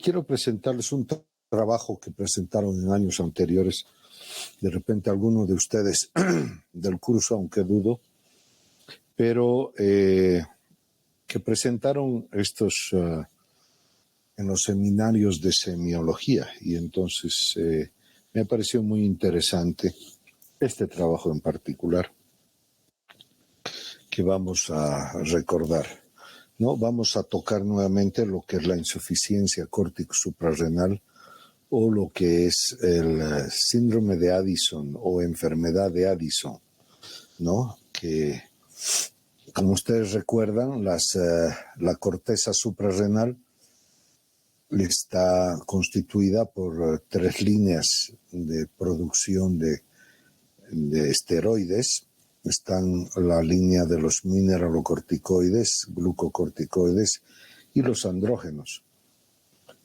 quiero presentarles un trabajo que presentaron en años anteriores. De repente alguno de ustedes del curso, aunque dudo, pero que presentaron estos en los seminarios de semiología. Y entonces me pareció muy interesante este trabajo en particular que vamos a recordar, ¿no? Vamos a tocar nuevamente lo que es la insuficiencia córtico-suprarrenal o lo que es el síndrome de Addison o enfermedad de Addison, ¿no? Que, como ustedes recuerdan, la corteza suprarrenal está constituida por tres líneas de producción de esteroides. Están la línea de los mineralocorticoides, glucocorticoides y los andrógenos.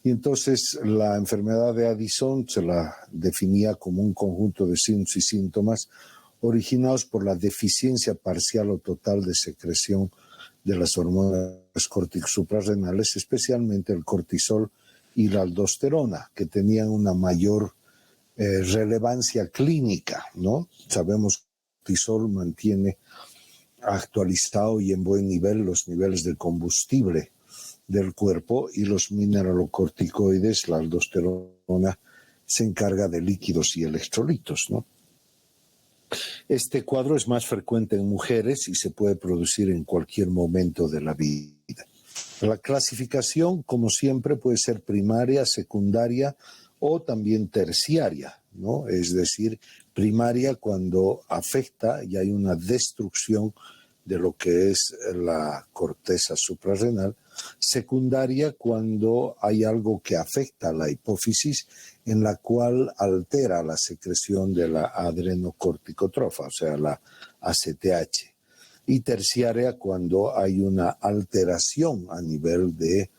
Y entonces la enfermedad de Addison se la definía como un conjunto de signos y síntomas originados por la deficiencia parcial o total de secreción de las hormonas córtico-suprarrenales, especialmente el cortisol y la aldosterona, que tenían una mayor relevancia clínica, ¿no? Sabemos que el cortisol mantiene actualizado y en buen nivel los niveles de combustible del cuerpo, y los mineralocorticoides, la aldosterona, se encarga de líquidos y electrolitos, ¿no? Este cuadro es más frecuente en mujeres y se puede producir en cualquier momento de la vida. La clasificación, como siempre, puede ser primaria, secundaria o también terciaria, ¿no? Es decir, primaria cuando afecta y hay una destrucción de lo que es la corteza suprarrenal, secundaria cuando hay algo que afecta a la hipófisis, en la cual altera la secreción de la adrenocorticotrofa, o sea, la ACTH, y terciaria cuando hay una alteración a nivel de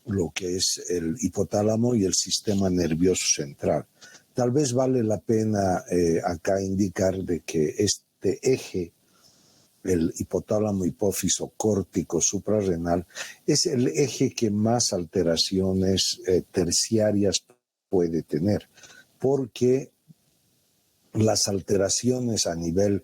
lo que es el hipotálamo y el sistema nervioso central. Tal vez vale la pena acá indicar de que este eje, el hipotálamo hipófiso córtico suprarrenal, es el eje que más alteraciones terciarias puede tener, porque las alteraciones a nivel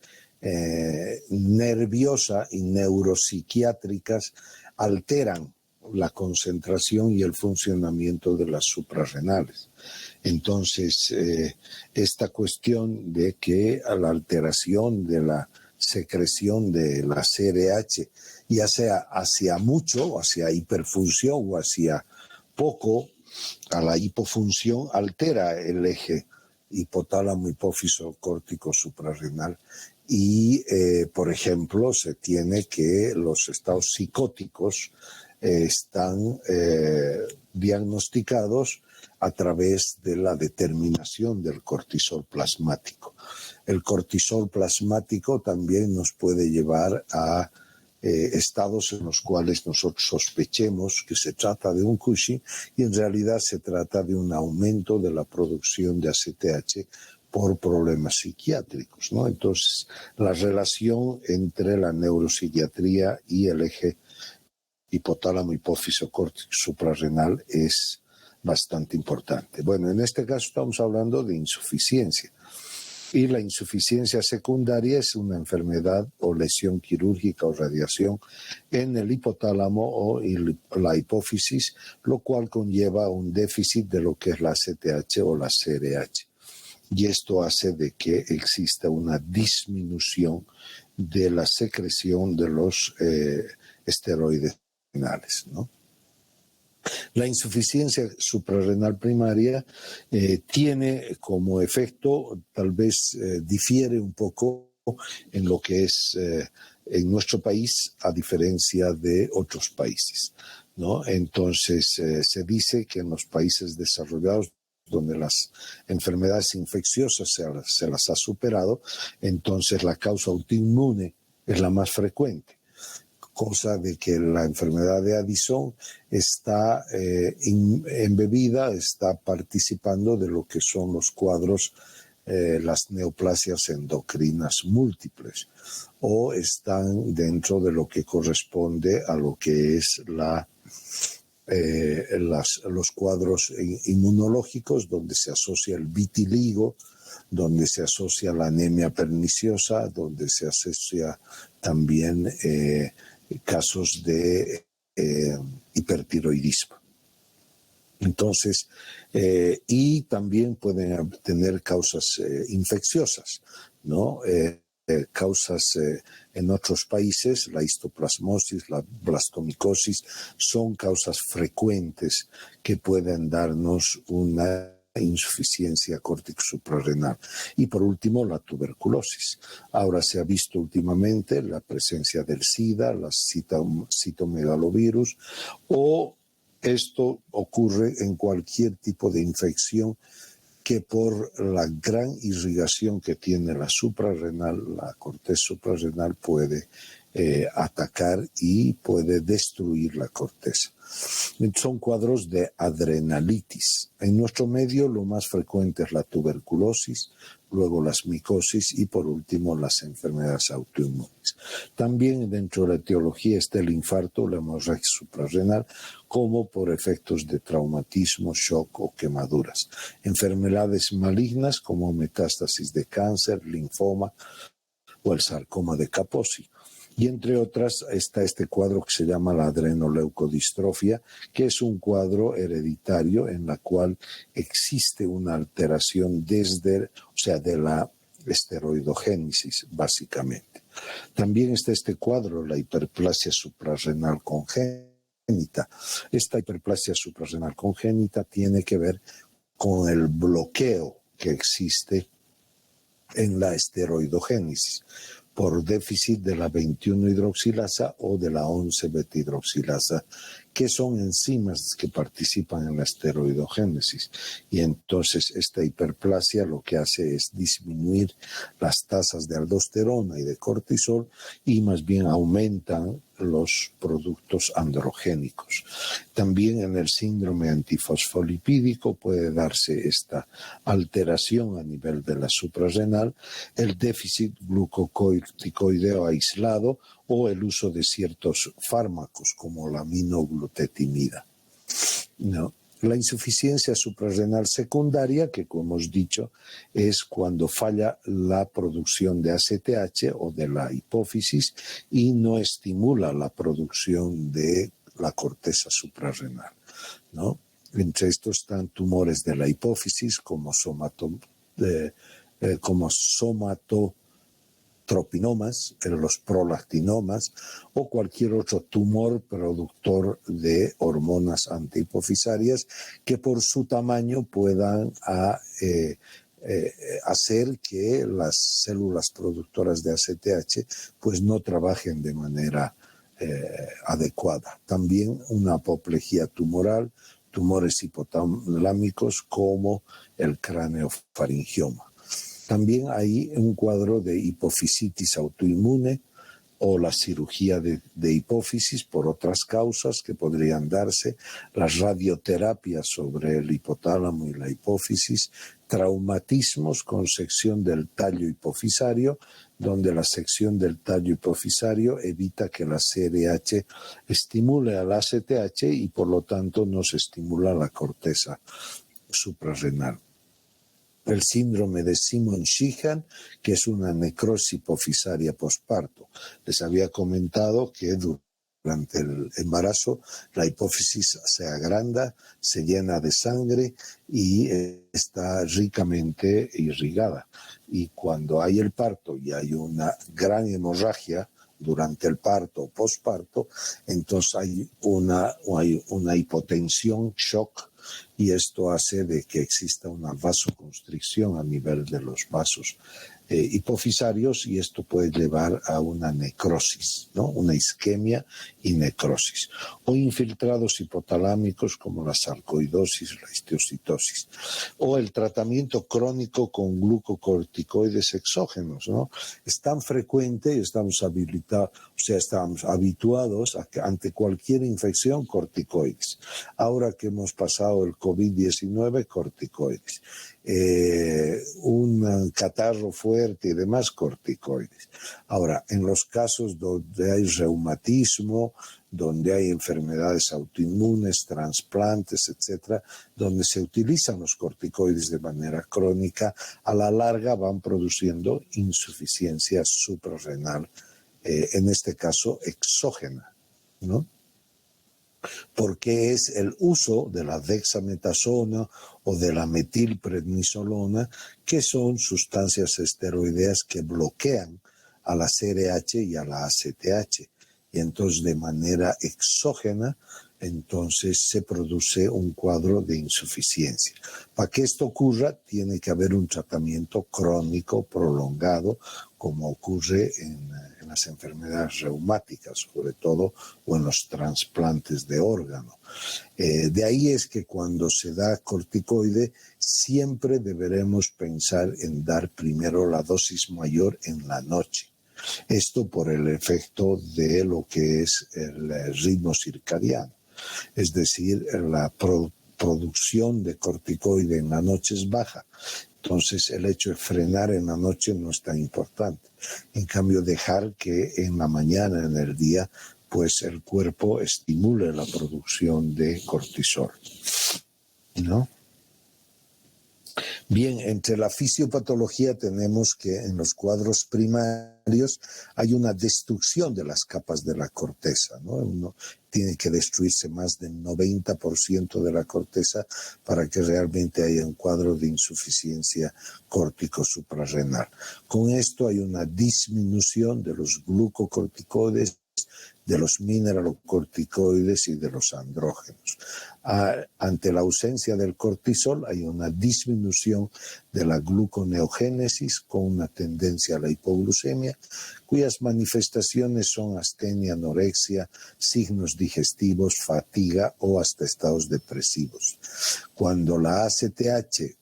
nerviosa y neuropsiquiátricas alteran la concentración y el funcionamiento de las suprarrenales. Entonces, esta cuestión de que a la alteración de la secreción de la CRH, ya sea hacia mucho, hacia hiperfunción o hacia poco, a la hipofunción, altera el eje hipotálamo hipófiso córtico suprarrenal y, por ejemplo, se tiene que los estados psicóticos están diagnosticados a través de la determinación del cortisol plasmático. El cortisol plasmático también nos puede llevar a estados en los cuales nosotros sospechemos que se trata de un Cushing y en realidad se trata de un aumento de la producción de ACTH por problemas psiquiátricos, ¿no? Entonces, la relación entre la neuropsiquiatría y el eje hipotálamo hipófiso córtico suprarrenal es bastante importante. Bueno, en este caso estamos hablando de insuficiencia. Y la insuficiencia secundaria es una enfermedad o lesión quirúrgica o radiación en el hipotálamo o la hipófisis, lo cual conlleva un déficit de lo que es la ACTH o la CRH. Y esto hace de que exista una disminución de la secreción de los esteroides renales, ¿no? La insuficiencia suprarrenal primaria tiene como efecto, tal vez difiere un poco en lo que es en nuestro país a diferencia de otros países, ¿no? Entonces se dice que en los países desarrollados donde las enfermedades infecciosas se las ha superado, entonces la causa autoinmune es la más frecuente, cosa de que la enfermedad de Addison está embebida, está participando de lo que son los cuadros, las neoplasias endocrinas múltiples, o están dentro de lo que corresponde a lo que es la los cuadros inmunológicos, donde se asocia el vitiligo, donde se asocia la anemia perniciosa, donde se asocia también casos de hipertiroidismo. Entonces, y también pueden tener causas infecciosas, ¿no? Causas en otros países, la histoplasmosis, la blastomicosis, son causas frecuentes que pueden darnos una insuficiencia córtico suprarrenal. Y por último, la tuberculosis. Ahora se ha visto últimamente la presencia del SIDA, la citomegalovirus, o esto ocurre en cualquier tipo de infección que por la gran irrigación que tiene la suprarrenal, la corteza suprarrenal puede atacar y puede destruir la corteza. Son cuadros de adrenalitis. En nuestro medio lo más frecuente es la tuberculosis, luego las micosis y por último las enfermedades autoinmunes. También dentro de la etiología está el infarto, la hemorragia suprarrenal, como por efectos de traumatismo, shock o quemaduras. Enfermedades malignas como metástasis de cáncer, linfoma o el sarcoma de Kaposi. Y entre otras está este cuadro que se llama la adrenoleucodistrofia, que es un cuadro hereditario en la cual existe una alteración de la esteroidogénesis, básicamente. También está este cuadro, la hiperplasia suprarrenal congénita. Esta hiperplasia suprarrenal congénita tiene que ver con el bloqueo que existe en la esteroidogénesis por déficit de la 21-hidroxilasa o de la 11-beta-hidroxilasa, que son enzimas que participan en la esteroidogénesis. Y entonces esta hiperplasia lo que hace es disminuir las tasas de aldosterona y de cortisol y más bien aumentan los productos androgénicos. También en el síndrome antifosfolipídico puede darse esta alteración a nivel de la suprarrenal, el déficit glucocorticoideo aislado o el uso de ciertos fármacos como la aminoglutetimida. ¿No? La insuficiencia suprarrenal secundaria, que como hemos dicho, es cuando falla la producción de ACTH o de la hipófisis y no estimula la producción de la corteza suprarrenal, ¿no? Entre estos están tumores de la hipófisis como somatotropinomas, los prolactinomas o cualquier otro tumor productor de hormonas antihipofisarias que por su tamaño puedan hacer que las células productoras de ACTH pues no trabajen de manera adecuada. También una apoplejía tumoral, tumores hipotalámicos como el craneofaringioma. También hay un cuadro de hipofisitis autoinmune o la cirugía de hipófisis por otras causas que podrían darse, las radioterapias sobre el hipotálamo y la hipófisis, traumatismos con sección del tallo hipofisario, donde la sección del tallo hipofisario evita que la CRH estimule al ACTH y por lo tanto no se estimula la corteza suprarrenal. El síndrome de Simon-Sheehan, que es una necrosis hipofisaria posparto. Les había comentado que durante el embarazo la hipófisis se agranda, se llena de sangre y está ricamente irrigada. Y cuando hay el parto y hay una gran hemorragia durante el parto o posparto, entonces hay una hipotensión, shock, y esto hace de que exista una vasoconstricción a nivel de los vasos hipofisarios y esto puede llevar a una necrosis, ¿no? Una isquemia y necrosis. O infiltrados hipotalámicos como la sarcoidosis, la histiocytosis. O el tratamiento crónico con glucocorticoides exógenos, ¿no? Es tan frecuente y estamos habilitados, o O sea, estamos habituados a que ante cualquier infección, corticoides. Ahora que hemos pasado el COVID-19, corticoides. Un catarro fuerte y demás, corticoides. Ahora, en los casos donde hay reumatismo, donde hay enfermedades autoinmunes, trasplantes, etcétera, donde se utilizan los corticoides de manera crónica, a la larga van produciendo insuficiencia suprarrenal, en este caso exógena, ¿no? Porque es el uso de la dexametasona o de la metilprednisolona, que son sustancias esteroideas que bloquean a la CRH y a la ACTH. Y entonces de manera exógena, entonces se produce un cuadro de insuficiencia. Para que esto ocurra, tiene que haber un tratamiento crónico prolongado, como ocurre en las enfermedades reumáticas, sobre todo, o en los trasplantes de órgano. De ahí es que cuando se da corticoide, siempre deberemos pensar en dar primero la dosis mayor en la noche. Esto por el efecto de lo que es el ritmo circadiano. Es decir, la producción de corticoide en la noche es baja. Entonces, el hecho de frenar en la noche no es tan importante. En cambio, dejar que en la mañana, en el día, pues el cuerpo estimule la producción de cortisol, ¿no? Bien, entre la fisiopatología tenemos que en los cuadros primarios hay una destrucción de las capas de la corteza, ¿no? Uno tiene que destruirse más del 90% de la corteza para que realmente haya un cuadro de insuficiencia córtico-suprarrenal. Con esto hay una disminución de los glucocorticoides, de los mineralocorticoides y de los andrógenos. Ante la ausencia del cortisol hay una disminución de la gluconeogénesis con una tendencia a la hipoglucemia, cuyas manifestaciones son astenia, anorexia, signos digestivos, fatiga o hasta estados depresivos. Cuando la ACTH,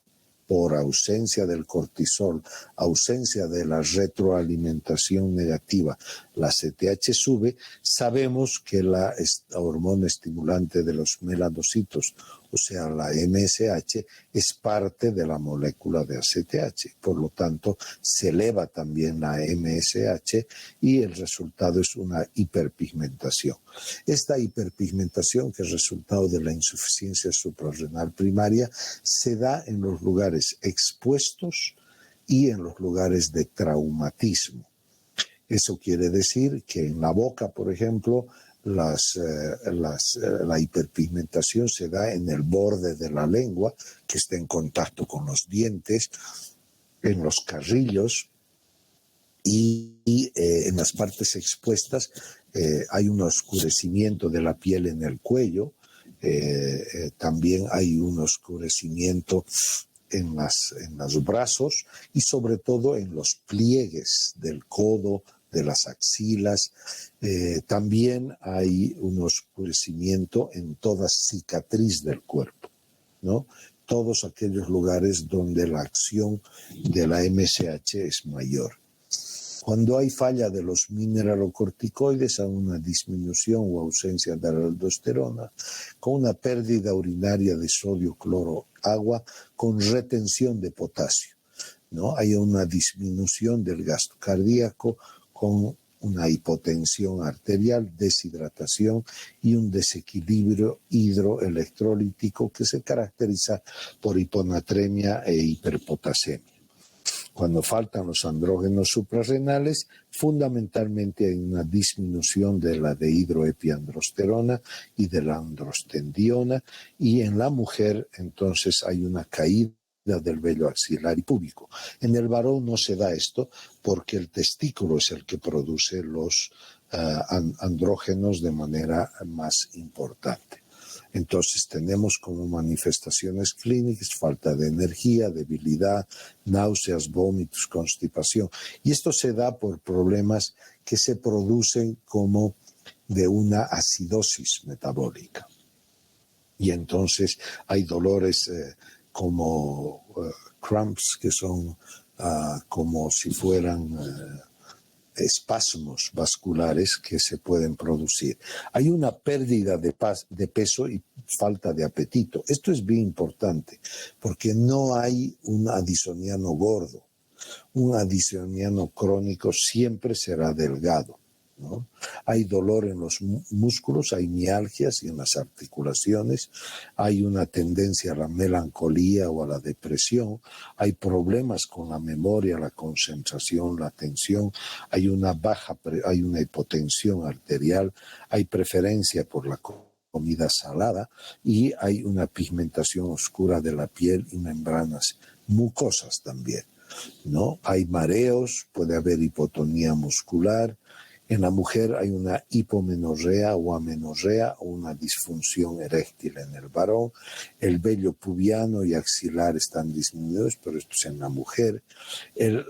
por ausencia del cortisol, ausencia de la retroalimentación negativa, la CTH sube, sabemos que la hormona estimulante de los melanocitos, o sea, la MSH, es parte de la molécula de ACTH. Por lo tanto, se eleva también la MSH y el resultado es una hiperpigmentación. Esta hiperpigmentación, que es resultado de la insuficiencia suprarrenal primaria, se da en los lugares expuestos y en los lugares de traumatismo. Eso quiere decir que en la boca, por ejemplo, la hiperpigmentación se da en el borde de la lengua, que está en contacto con los dientes, en los carrillos y en las partes expuestas hay un oscurecimiento de la piel en el cuello, también hay un oscurecimiento en los brazos y sobre todo en los pliegues del codo, de las axilas. También hay un oscurecimiento en toda cicatriz del cuerpo, ¿no? Todos aquellos lugares donde la acción de la MSH es mayor. Cuando hay falla de los mineralocorticoides, hay una disminución o ausencia de la aldosterona, con una pérdida urinaria de sodio, cloro, agua, con retención de potasio, ¿no? Hay una disminución del gasto cardíaco, con una hipotensión arterial, deshidratación y un desequilibrio hidroelectrolítico que se caracteriza por hiponatremia e hiperpotasemia. Cuando faltan los andrógenos suprarrenales, fundamentalmente hay una disminución de la dehidroepiandrosterona y de la androstendiona, y en la mujer entonces hay una caída del vello axilar y púbico. En el varón no se da esto porque el testículo es el que produce los andrógenos de manera más importante. Entonces tenemos como manifestaciones clínicas falta de energía, debilidad, náuseas, vómitos, constipación. Y esto se da por problemas que se producen como de una acidosis metabólica. Y entonces hay dolores como cramps, que son como si fueran espasmos vasculares que se pueden producir. Hay una pérdida de peso y falta de apetito. Esto es bien importante porque no hay un addisoniano gordo. Un addisoniano crónico siempre será delgado, ¿no? Hay dolor en los músculos, hay mialgias y en las articulaciones, hay una tendencia a la melancolía o a la depresión, hay problemas con la memoria, la concentración, la atención, hay una hipotensión arterial, hay preferencia por la comida salada y hay una pigmentación oscura de la piel y membranas mucosas también, ¿no? Hay mareos, puede haber hipotonía muscular. En la mujer hay una hipomenorrea o amenorrea o una disfunción eréctil en el varón. El vello pubiano y axilar están disminuidos, pero esto es en la mujer.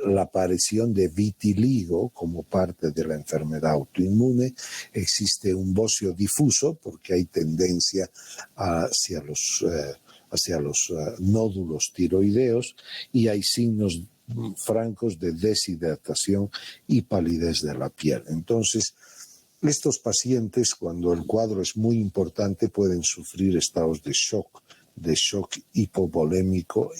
La aparición de vitiligo como parte de la enfermedad autoinmune. Existe un bocio difuso porque hay tendencia hacia los nódulos tiroideos y hay signos francos de deshidratación y palidez de la piel. Entonces, estos pacientes, cuando el cuadro es muy importante, pueden sufrir estados de shock hipovolémico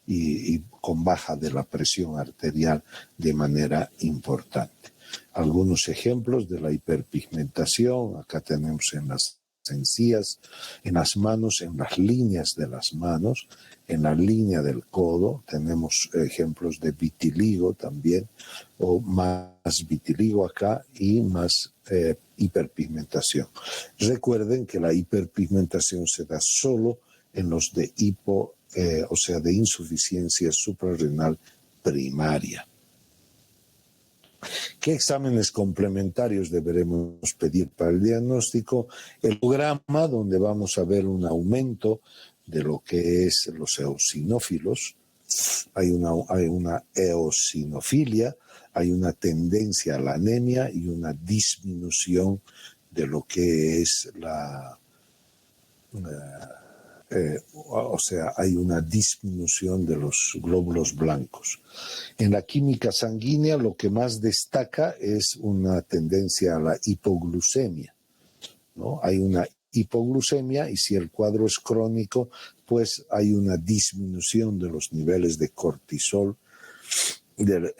y con baja de la presión arterial de manera importante. Algunos ejemplos de la hiperpigmentación, acá tenemos en las encías, en las manos, en las líneas de las manos, en la línea del codo, tenemos ejemplos de vitiligo también, o más vitiligo acá y más hiperpigmentación. Recuerden que la hiperpigmentación se da solo en los de de insuficiencia suprarrenal primaria. ¿Qué exámenes complementarios deberemos pedir para el diagnóstico? El programa, donde vamos a ver un aumento de lo que es los eosinófilos. Hay una eosinofilia, hay una tendencia a la anemia y una disminución de lo que es hay una disminución de los glóbulos blancos. En la química sanguínea lo que más destaca es una tendencia a la hipoglucemia, ¿no? Hay una hipoglucemia y si el cuadro es crónico, pues hay una disminución de los niveles de cortisol, en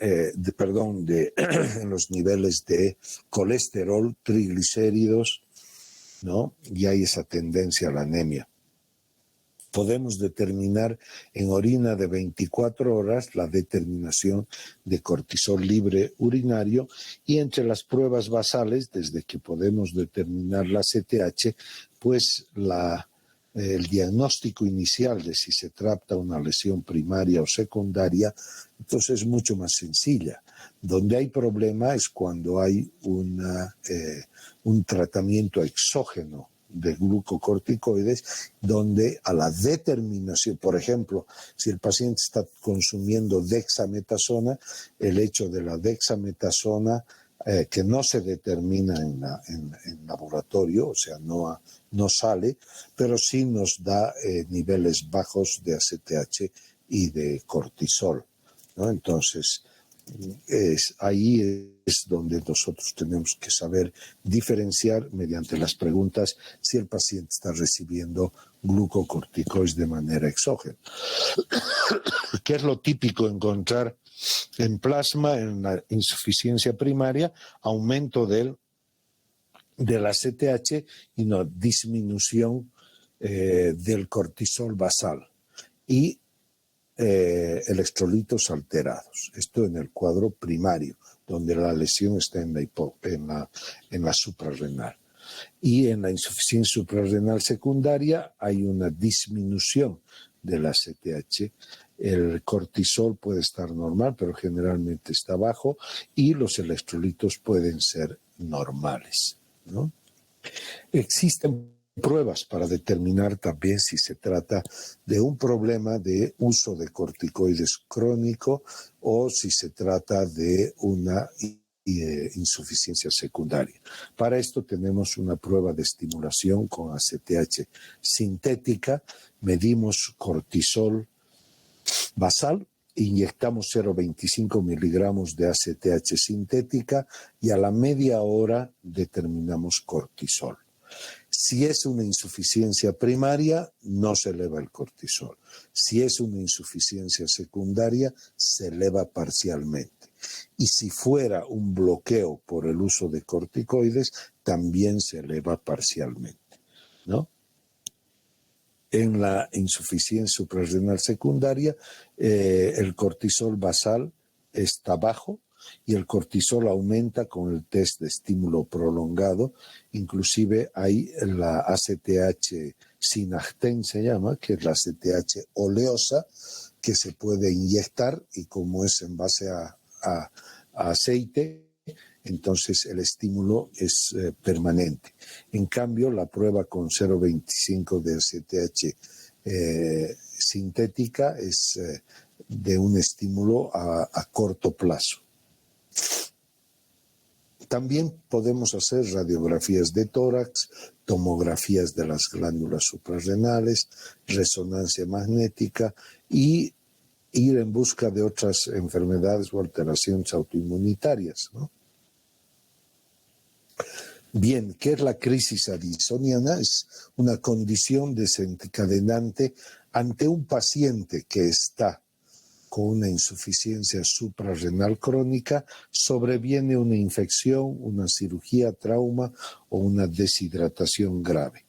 los niveles de colesterol, triglicéridos, ¿no? Y hay esa tendencia a la anemia. Podemos determinar en orina de 24 horas la determinación de cortisol libre urinario y entre las pruebas basales, desde que podemos determinar la CTH, pues el diagnóstico inicial de si se trata de una lesión primaria o secundaria, entonces es mucho más sencilla. Donde hay problema es cuando hay un tratamiento exógeno de glucocorticoides, donde a la determinación, por ejemplo, si el paciente está consumiendo dexametasona, el hecho de la dexametasona que no se determina en laboratorio, o sea, no sale, pero sí nos da niveles bajos de ACTH y de cortisol, ¿no? Entonces, ahí es donde nosotros tenemos que saber diferenciar mediante las preguntas si el paciente está recibiendo glucocorticoides de manera exógena. ¿Qué es lo típico encontrar en plasma en la insuficiencia primaria? Aumento de la CTH y una disminución del cortisol basal y electrolitos alterados. Esto en el cuadro primario, donde la lesión está en la suprarrenal. Y en la insuficiencia suprarrenal secundaria hay una disminución de la CTH. El cortisol puede estar normal, pero generalmente está bajo, y los electrolitos pueden ser normales, ¿no? Existen pruebas para determinar también si se trata de un problema de uso de corticoides crónico o si se trata de una insuficiencia secundaria. Para esto tenemos una prueba de estimulación con ACTH sintética, medimos cortisol basal inyectamos 0,25 miligramos de ACTH sintética y a la media hora determinamos cortisol. Si es una insuficiencia primaria, no se eleva el cortisol. Si es una insuficiencia secundaria, se eleva parcialmente. Y si fuera un bloqueo por el uso de corticoides, también se eleva parcialmente, ¿no? En la insuficiencia suprarrenal secundaria, el cortisol basal está bajo y el cortisol aumenta con el test de estímulo prolongado. Inclusive hay la ACTH sinacten, se llama, que es la ACTH oleosa, que se puede inyectar y como es en base a aceite, entonces el estímulo es permanente. En cambio, la prueba con 0,25 de ACTH sintética es de un estímulo a corto plazo. También podemos hacer radiografías de tórax, tomografías de las glándulas suprarrenales, resonancia magnética y ir en busca de otras enfermedades o alteraciones autoinmunitarias, ¿no? Bien, ¿qué es la crisis addisoniana? Es una condición desencadenante ante un paciente que está con una insuficiencia suprarrenal crónica, sobreviene una infección, una cirugía, trauma o una deshidratación grave.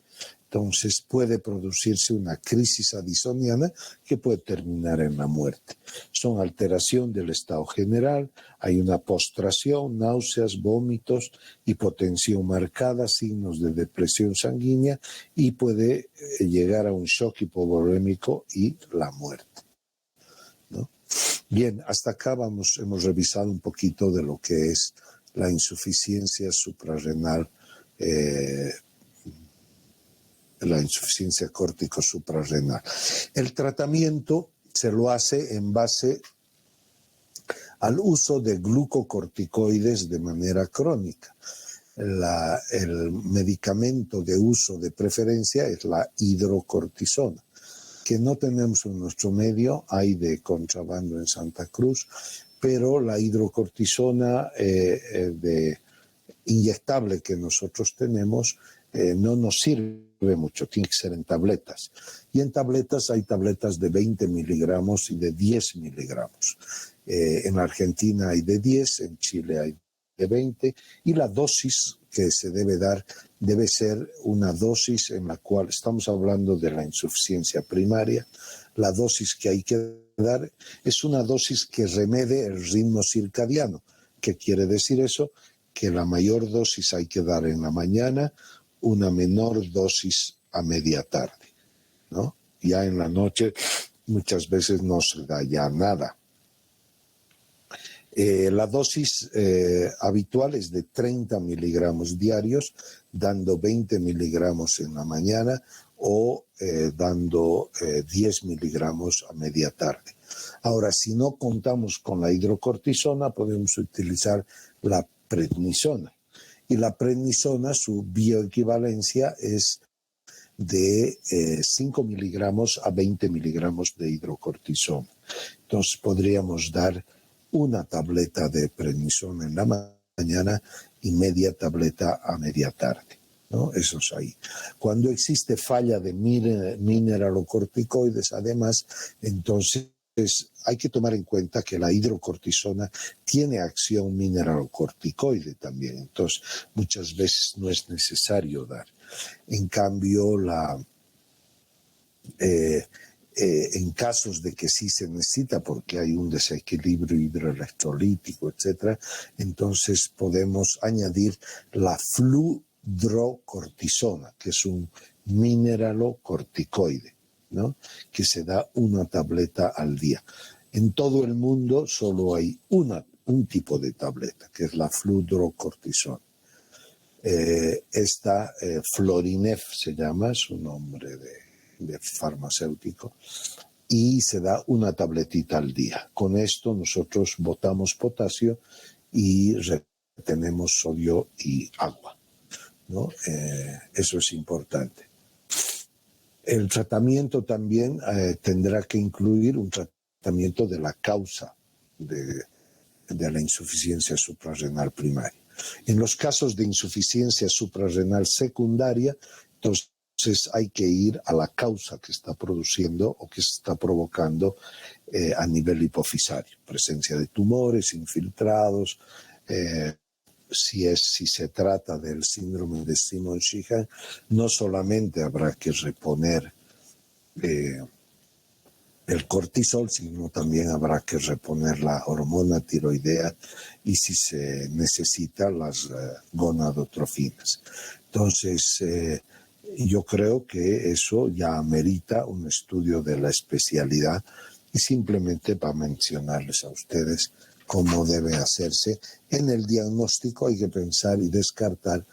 Entonces puede producirse una crisis addisoniana que puede terminar en la muerte. Son alteración del estado general, hay una postración, náuseas, vómitos, hipotensión marcada, signos de depresión sanguínea y puede llegar a un shock hipovolémico y la muerte, ¿no? Bien, hasta acá hemos revisado un poquito de lo que es la insuficiencia suprarrenal, la insuficiencia córtico-suprarrenal. El tratamiento se lo hace en base al uso de glucocorticoides de manera crónica. El medicamento de uso de preferencia es la hidrocortisona, que no tenemos en nuestro medio, hay de contrabando en Santa Cruz, pero la hidrocortisona inyectable que nosotros tenemos no nos sirve mucho, tiene que ser en tabletas. Y en tabletas hay tabletas de 20 miligramos y de 10 miligramos. En Argentina hay de 10, en Chile hay de 20, y la dosis que se debe dar debe ser una dosis en la cual estamos hablando de la insuficiencia primaria. La dosis que hay que dar es una dosis que remede el ritmo circadiano. ¿Qué quiere decir eso? Que la mayor dosis hay que dar en la mañana, una menor dosis a media tarde, ¿no? Ya en la noche muchas veces no se da ya nada. La dosis habitual es de 30 miligramos diarios, dando 20 miligramos en la mañana o dando 10 miligramos a media tarde. Ahora, si no contamos con la hidrocortisona, podemos utilizar la prednisona. Y la prednisona, su bioequivalencia es de 5 miligramos a 20 miligramos de hidrocortisona. Entonces podríamos dar una tableta de prednisona en la mañana y media tableta a media tarde, ¿no? Eso es ahí. Cuando existe falla de mineralocorticoides, además, entonces hay que tomar en cuenta que la hidrocortisona tiene acción mineralocorticoide también, entonces muchas veces no es necesario dar. En cambio, en casos de que sí se necesita porque hay un desequilibrio hidroelectrolítico, etc., entonces podemos añadir la fludrocortisona, que es un mineralocorticoide, ¿no? Que se da una tableta al día. En todo el mundo solo hay un tipo de tableta, que es la fludrocortisona. Esta Florinef se llama, es un nombre de farmacéutico, y se da una tabletita al día. Con esto nosotros botamos potasio y retenemos sodio y agua, ¿no? Eso es importante. El tratamiento también tendrá que incluir un tratamiento tratamiento de la causa de la insuficiencia suprarrenal primaria. En los casos de insuficiencia suprarrenal secundaria, entonces hay que ir a la causa que está produciendo o que está provocando a nivel hipofisario. Presencia de tumores infiltrados, si se trata del síndrome de Simon-Sheehan, no solamente habrá que reponer el cortisol, sino también habrá que reponer la hormona tiroidea y, si se necesita, las gonadotrofinas. Entonces, yo creo que eso ya amerita un estudio de la especialidad, y simplemente para mencionarles a ustedes cómo debe hacerse. En el diagnóstico hay que pensar y descartar.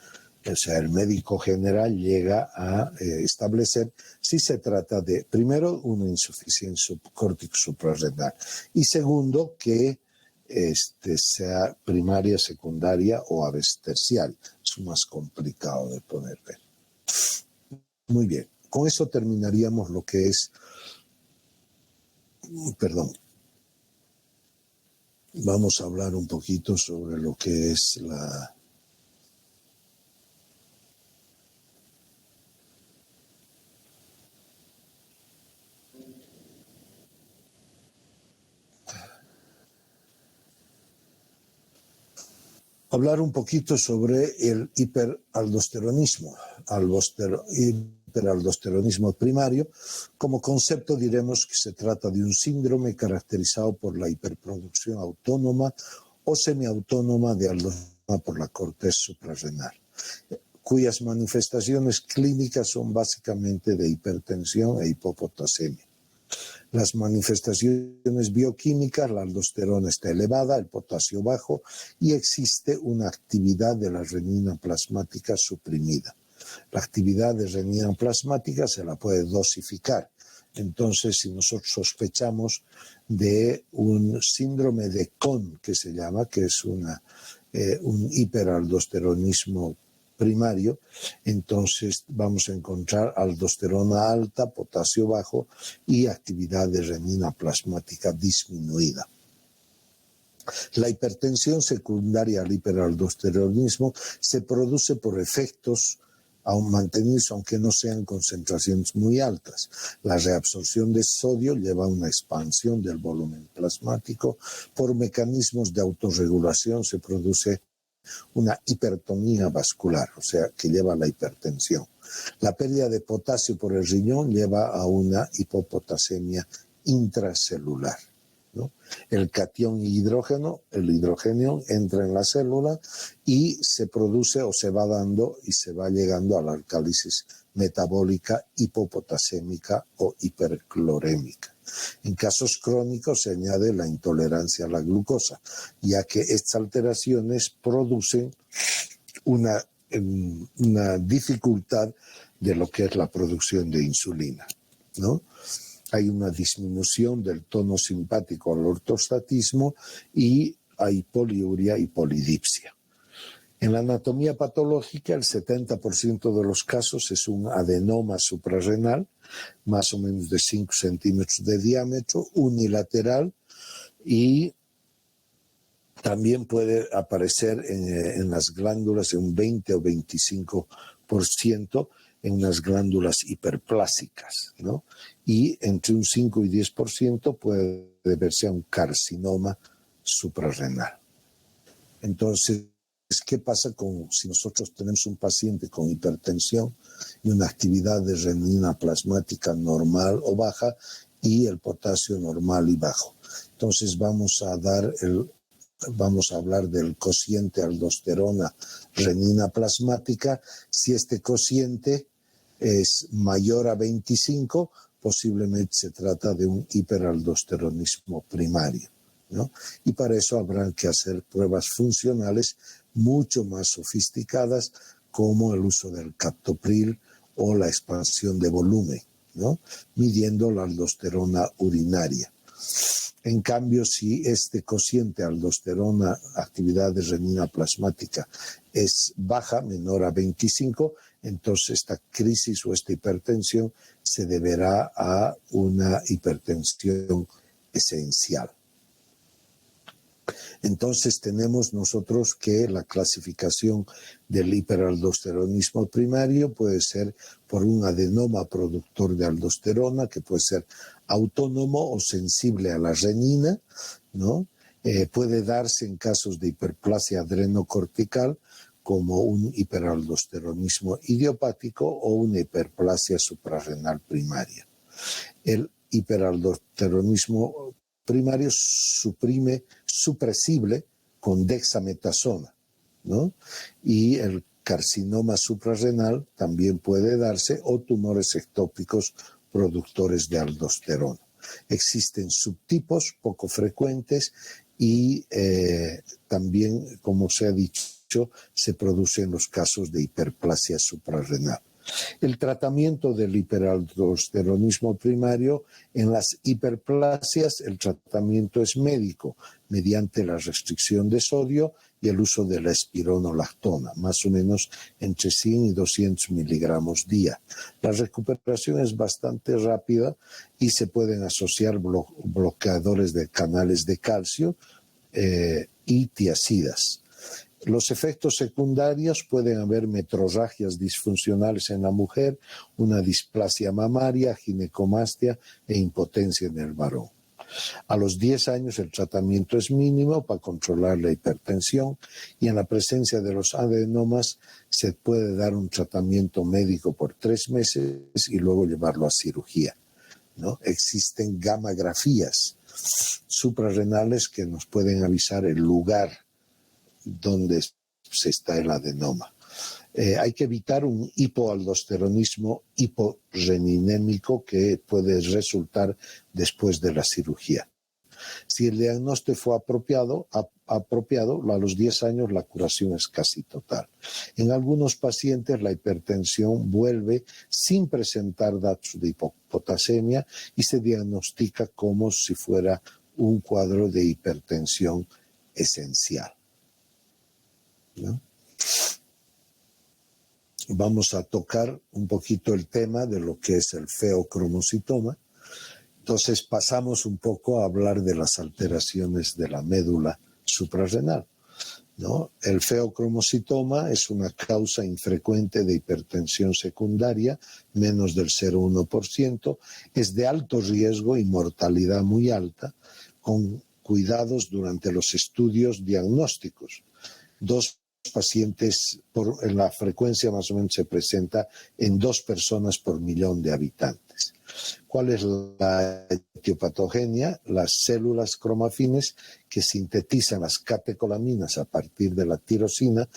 O sea, el médico general llega a establecer si se trata de, primero, una insuficiencia córtico suprarrenal, y segundo, que sea primaria, secundaria o a veces terciaria. Es más complicado de poder ver. Muy bien, con eso terminaríamos lo que es, vamos a hablar un poquito sobre lo que es hablar un poquito sobre el hiperaldosteronismo, hiperaldosteronismo primario. Como concepto diremos que se trata de un síndrome caracterizado por la hiperproducción autónoma o semiautónoma de aldosterona por la corteza suprarrenal, cuyas manifestaciones clínicas son básicamente de hipertensión e hipopotasemia. Las manifestaciones bioquímicas: la aldosterona está elevada, el potasio bajo, y existe una actividad de la renina plasmática suprimida. La actividad de renina plasmática se la puede dosificar. Entonces, si nosotros sospechamos de un síndrome de Kohn, que se llama, que es un hiperaldosteronismo primario, entonces vamos a encontrar aldosterona alta, potasio bajo y actividad de renina plasmática disminuida. La hipertensión secundaria al hiperaldosteronismo se produce por efectos aún mantenidos, aunque no sean concentraciones muy altas. La reabsorción de sodio lleva a una expansión del volumen plasmático. Por mecanismos de autorregulación se produce una hipertonía vascular, o sea, que lleva a la hipertensión. La pérdida de potasio por el riñón lleva a una hipopotasemia intracelular, ¿no? El catión hidrógeno, el hidrógeno, entra en la célula y se produce o se va dando y se va llegando a la alcálisis metabólica hipopotasémica o hiperclorémica. En casos crónicos se añade la intolerancia a la glucosa, ya que estas alteraciones producen una dificultad de lo que es la producción de insulina, ¿no? Hay una disminución del tono simpático al ortostatismo y hay poliuria y polidipsia. En la anatomía patológica, el 70% de los casos es un adenoma suprarrenal, más o menos de 5 centímetros de diámetro, unilateral, y también puede aparecer en las glándulas en un 20 o 25%, en unas glándulas hiperplásicas, ¿no? Y entre un 5 y 10% puede deberse a un carcinoma suprarrenal. Entonces, ¿qué pasa si nosotros tenemos un paciente con hipertensión y una actividad de renina plasmática normal o baja y el potasio normal y bajo? Entonces vamos a hablar del cociente aldosterona renina plasmática. Si este cociente es mayor a 25, posiblemente se trata de un hiperaldosteronismo primario, ¿no? Y para eso habrán que hacer pruebas funcionales mucho más sofisticadas, como el uso del captopril o la expansión de volumen, ¿no? Midiendo la aldosterona urinaria. En cambio, si este cociente aldosterona, actividad de renina plasmática, es baja, menor a 25, entonces esta crisis o esta hipertensión se deberá a una hipertensión esencial. Entonces tenemos nosotros que la clasificación del hiperaldosteronismo primario puede ser por un adenoma productor de aldosterona, que puede ser autónomo o sensible a la renina, ¿no? Puede darse en casos de hiperplasia adrenocortical, como un hiperaldosteronismo idiopático o una hiperplasia suprarrenal primaria. El hiperaldosteronismo primario supresible con dexametasona, ¿no? Y el carcinoma suprarrenal también puede darse, o tumores ectópicos productores de aldosterona. Existen subtipos poco frecuentes y también, como se ha dicho, se produce en los casos de hiperplasia suprarrenal. El tratamiento del hiperaldosteronismo primario, en las hiperplasias el tratamiento es médico mediante la restricción de sodio y el uso de la espironolactona, más o menos entre 100 y 200 miligramos día. La recuperación es bastante rápida y se pueden asociar bloqueadores de canales de calcio y tiazidas. Los efectos secundarios pueden haber metrorragias disfuncionales en la mujer, una displasia mamaria, ginecomastia e impotencia en el varón. A los 10 años el tratamiento es mínimo para controlar la hipertensión y en la presencia de los adenomas se puede dar un tratamiento médico por 3 meses y luego llevarlo a cirugía, ¿no? Existen gammagrafías suprarrenales que nos pueden avisar el lugar donde se está el adenoma. Hay que evitar un hipoaldosteronismo hiporeninémico que puede resultar después de la cirugía. Si el diagnóstico fue apropiado, a los 10 años la curación es casi total. En algunos pacientes la hipertensión vuelve sin presentar datos de hipopotasemia y se diagnostica como si fuera un cuadro de hipertensión esencial, ¿no? Vamos a tocar un poquito el tema de lo que es el feocromocitoma. Entonces pasamos un poco a hablar de las alteraciones de la médula suprarrenal, ¿no? El feocromocitoma es una causa infrecuente de hipertensión secundaria, menos del 0,1%, es de alto riesgo y mortalidad muy alta, con cuidados durante los estudios diagnósticos. 2 pacientes, en la frecuencia más o menos se presenta en 2 personas por millón de habitantes. ¿Cuál es la etiopatogenia? Las células cromafines que sintetizan las catecolaminas a partir de la tirosina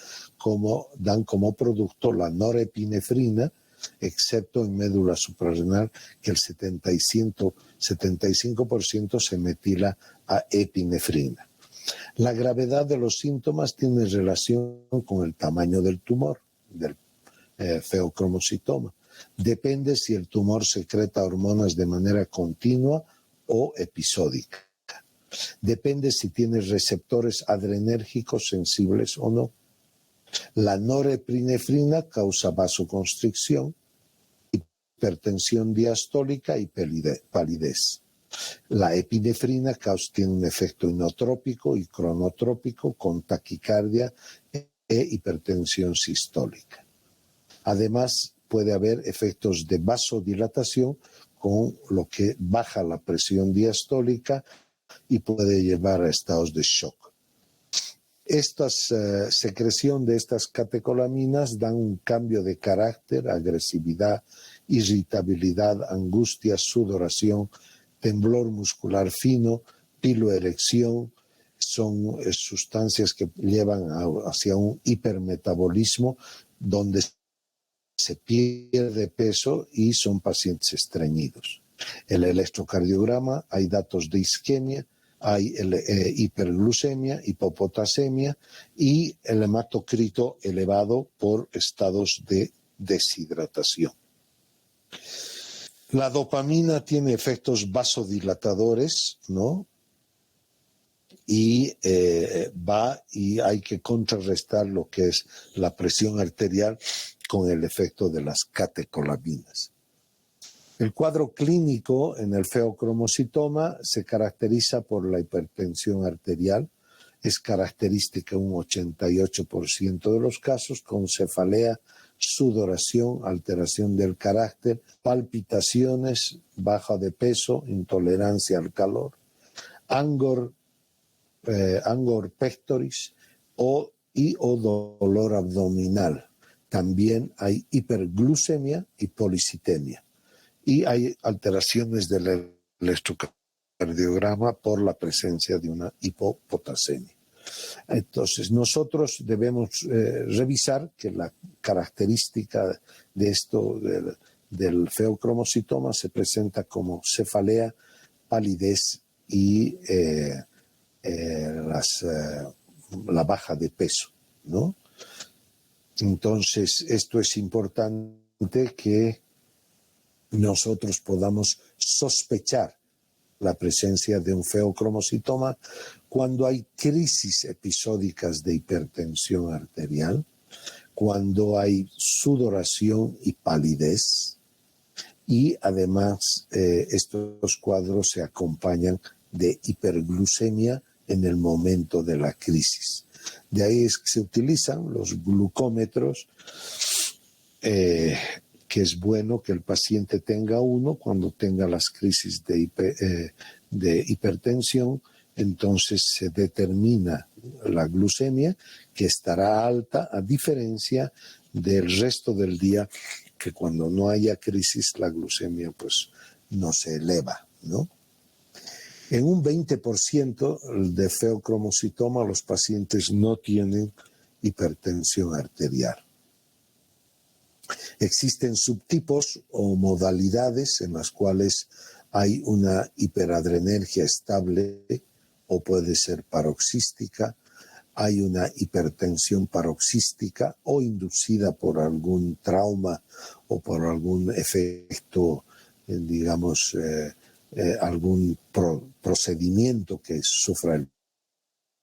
dan como producto la norepinefrina, excepto en médula suprarrenal que el 75% se metila a epinefrina. La gravedad de los síntomas tiene relación con el tamaño del tumor, del feocromocitoma. Depende si el tumor secreta hormonas de manera continua o episódica. Depende si tiene receptores adrenérgicos sensibles o no. La norepinefrina causa vasoconstricción, hipertensión diastólica y palidez. La epinefrina tiene un efecto inotrópico y cronotrópico con taquicardia e hipertensión sistólica. Además, puede haber efectos de vasodilatación con lo que baja la presión diastólica y puede llevar a estados de shock. Esta secreción de estas catecolaminas dan un cambio de carácter, agresividad, irritabilidad, angustia, sudoración, temblor muscular fino, piloerección. Son sustancias que llevan hacia un hipermetabolismo donde se pierde peso y son pacientes estreñidos. El electrocardiograma, hay datos de isquemia, hay hiperglucemia, hipopotasemia y el hematocrito elevado por estados de deshidratación. La dopamina tiene efectos vasodilatadores, ¿no? Y hay que contrarrestar lo que es la presión arterial con el efecto de las catecolaminas. El cuadro clínico en el feocromocitoma se caracteriza por la hipertensión arterial. Es característica en un 88% de los casos, con cefalea, sudoración, alteración del carácter, palpitaciones, baja de peso, intolerancia al calor, angor pectoris o dolor abdominal. También hay hiperglucemia y policitemia. Y hay alteraciones del electrocardiograma por la presencia de una hipopotasemia. Entonces, nosotros debemos revisar que la característica de esto del feocromocitoma se presenta como cefalea, palidez y la baja de peso, ¿no? Entonces, esto es importante que nosotros podamos sospechar la presencia de un feocromocitoma cuando hay crisis episódicas de hipertensión arterial, cuando hay sudoración y palidez, y además estos cuadros se acompañan de hiperglucemia en el momento de la crisis. De ahí es que se utilizan los glucómetros, que es bueno que el paciente tenga uno cuando tenga las crisis de hipertensión. Entonces se determina la glucemia, que estará alta, a diferencia del resto del día, que cuando no haya crisis la glucemia pues no se eleva, ¿no? En un 20% de feocromocitoma los pacientes no tienen hipertensión arterial. Existen subtipos o modalidades en las cuales hay una hiperadrenergia estable o puede ser paroxística, hay una hipertensión paroxística o inducida por algún trauma o por algún efecto, digamos, algún procedimiento que sufra el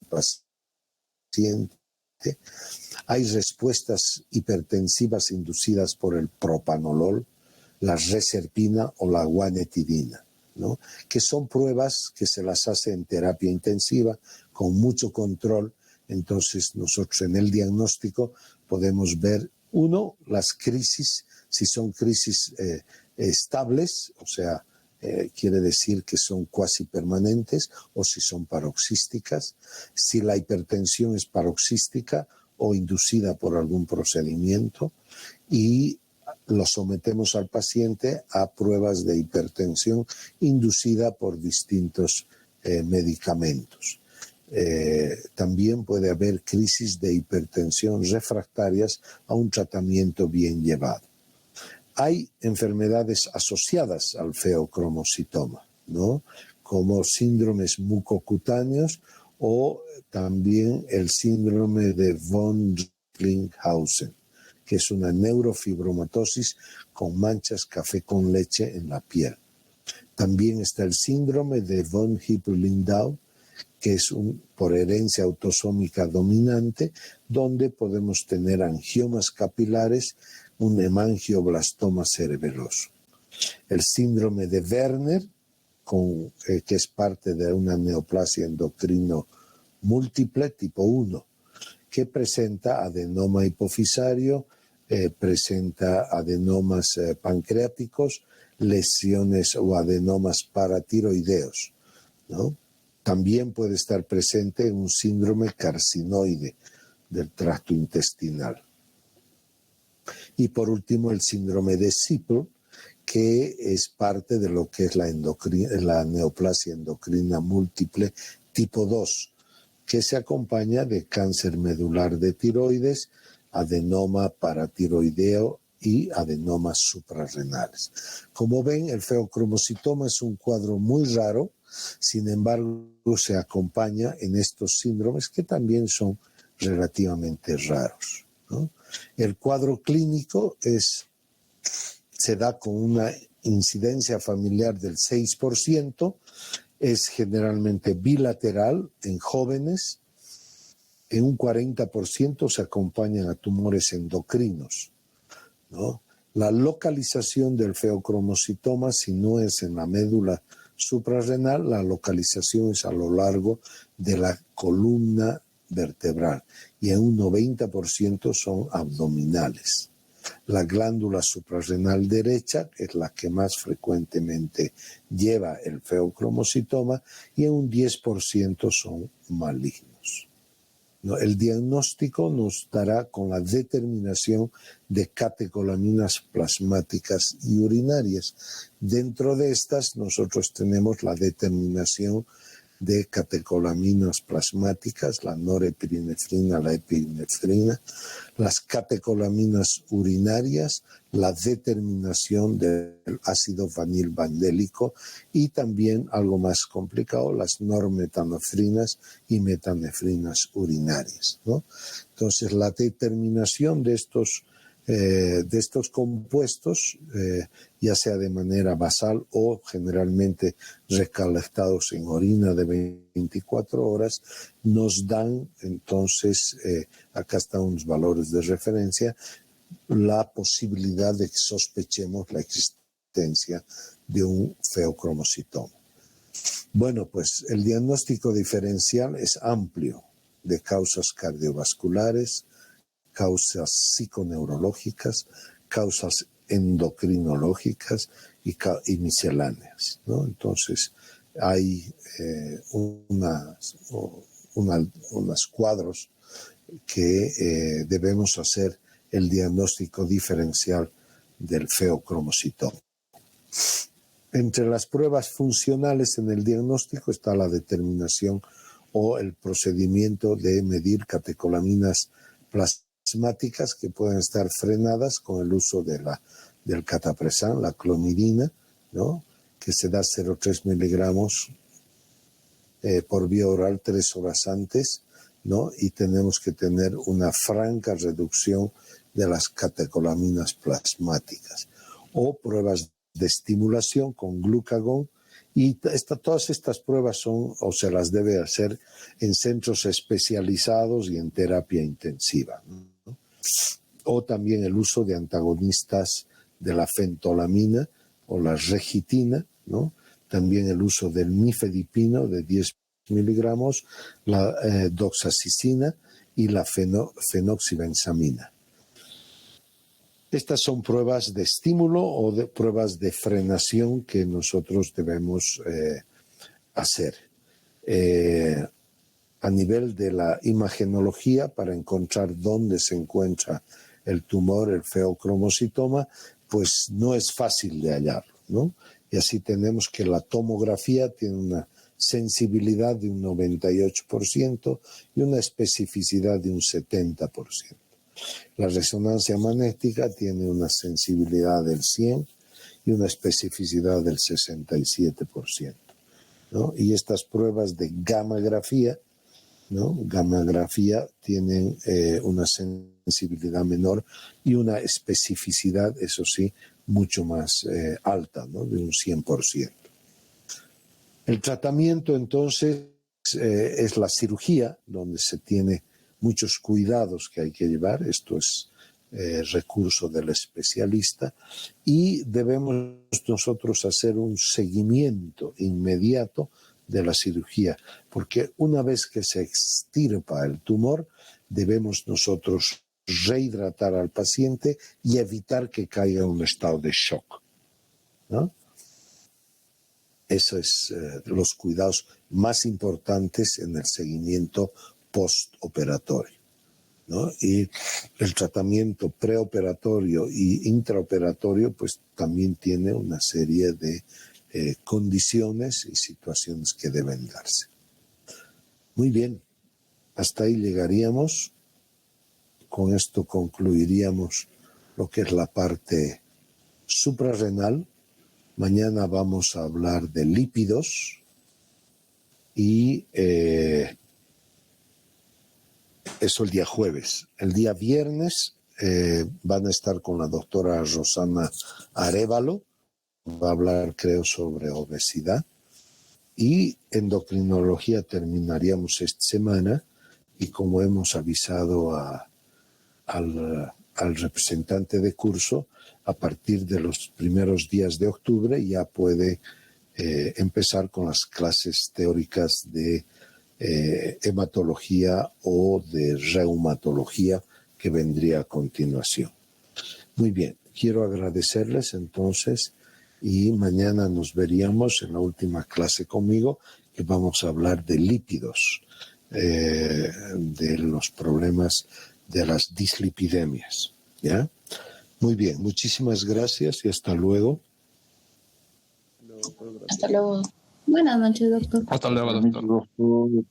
paciente. Hay respuestas hipertensivas inducidas por el propanolol, la reserpina o la guanetidina, ¿no? Que son pruebas que se las hace en terapia intensiva con mucho control. Entonces nosotros en el diagnóstico podemos ver, uno, las crisis, si son crisis estables, o sea, quiere decir que son cuasi permanentes, o si son paroxísticas, si la hipertensión es paroxística o inducida por algún procedimiento, y lo sometemos al paciente a pruebas de hipertensión inducida por distintos medicamentos. También puede haber crisis de hipertensión refractarias a un tratamiento bien llevado. Hay enfermedades asociadas al feocromocitoma, ¿no? Como síndromes mucocutáneos o también el síndrome de von Recklinghausen, que es una neurofibromatosis con manchas café con leche en la piel. También está el síndrome de von Hippel-Lindau, que es por herencia autosómica dominante, donde podemos tener angiomas capilares, un hemangioblastoma cerebeloso. El síndrome de Werner, que es parte de una neoplasia endocrino múltiple tipo 1, que presenta adenoma hipofisario, presenta adenomas pancreáticos, lesiones o adenomas paratiroideos, ¿no? También puede estar presente un síndrome carcinoide del tracto intestinal. Y por último, el síndrome de Sippel, que es parte de lo que es la neoplasia endocrina múltiple tipo 2, que se acompaña de cáncer medular de tiroides, adenoma paratiroideo y adenomas suprarrenales. Como ven, el feocromocitoma es un cuadro muy raro, sin embargo se acompaña en estos síndromes que también son relativamente raros, ¿no? El cuadro clínico se da con una incidencia familiar del 6%, es generalmente bilateral en jóvenes, en un 40% se acompañan a tumores endocrinos, ¿no? La localización del feocromocitoma, si no es en la médula suprarrenal, la localización es a lo largo de la columna vertebral y en un 90% son abdominales. La glándula suprarrenal derecha es la que más frecuentemente lleva el feocromocitoma y en un 10% son malignos. El diagnóstico nos dará con la determinación de catecolaminas plasmáticas y urinarias. Dentro de estas nosotros tenemos la determinación de catecolaminas plasmáticas, la norepinefrina, la epinefrina, las catecolaminas urinarias, la determinación del ácido vanilvandélico y también, algo más complicado, las normetanefrinas y metanefrinas urinarias, ¿no? Entonces, la determinación de estos compuestos, ya sea de manera basal o generalmente recolectados en orina de 24 horas, nos dan entonces, acá están unos valores de referencia, la posibilidad de que sospechemos la existencia de un feocromocitoma. Bueno, pues el diagnóstico diferencial es amplio, de causas cardiovasculares, causas psiconeurológicas, causas endocrinológicas y misceláneas, ¿no? Entonces, hay unos cuadros que debemos hacer el diagnóstico diferencial del feocromocitoma. Entre las pruebas funcionales en el diagnóstico está la determinación o el procedimiento de medir catecolaminas plasmáticas que pueden estar frenadas con el uso del catapresán, la clomidina, ¿no? Que se da 0,3 miligramos por vía oral 3 horas antes, ¿no? Y tenemos que tener una franca reducción de las catecolaminas plasmáticas. O pruebas de estimulación con glucagón. Y todas estas pruebas se las debe hacer en centros especializados y en terapia intensiva, ¿no? O también el uso de antagonistas de la fentolamina o la regitina, ¿no? También el uso del nifedipino de 10 miligramos, la doxacicina y la fenoxibenzamina. Estas son pruebas de estímulo o de pruebas de frenación que nosotros debemos hacer. A nivel de la imagenología, para encontrar dónde se encuentra el tumor, el feocromocitoma, pues no es fácil de hallarlo, ¿no? Y así tenemos que la tomografía tiene una sensibilidad de un 98% y una especificidad de un 70%. La resonancia magnética tiene una sensibilidad del 100% y una especificidad del 67%, ¿no? Y estas pruebas de gammagrafía, ¿no? Gammagrafía tienen una sensibilidad menor y una especificidad, eso sí, mucho más alta, ¿no? De un 100%. El tratamiento entonces es la cirugía, donde se tiene muchos cuidados que hay que llevar. Esto es recurso del especialista y debemos nosotros hacer un seguimiento inmediato de la cirugía, porque una vez que se extirpa el tumor, debemos nosotros rehidratar al paciente y evitar que caiga en un estado de shock, ¿no? Esos son los cuidados más importantes en el seguimiento postoperatorio, ¿no? Y el tratamiento preoperatorio y intraoperatorio pues también tiene una serie de condiciones y situaciones que deben darse. Muy bien, hasta ahí llegaríamos. Con esto concluiríamos lo que es la parte suprarrenal. Mañana vamos a hablar de lípidos y eso el día jueves. El día viernes van a estar con la doctora Rosana Arévalo, va a hablar creo sobre obesidad, y endocrinología terminaríamos esta semana y como hemos avisado al representante de curso, a partir de los primeros días de octubre ya puede empezar con las clases teóricas de hematología o de reumatología que vendría a continuación. Muy bien, quiero agradecerles entonces y mañana nos veríamos en la última clase conmigo, que vamos a hablar de lípidos, de los problemas de las dislipidemias. ¿Ya? Muy bien, muchísimas gracias y hasta luego. Hasta luego. Buenas noches, doctor. Hasta luego, doctor.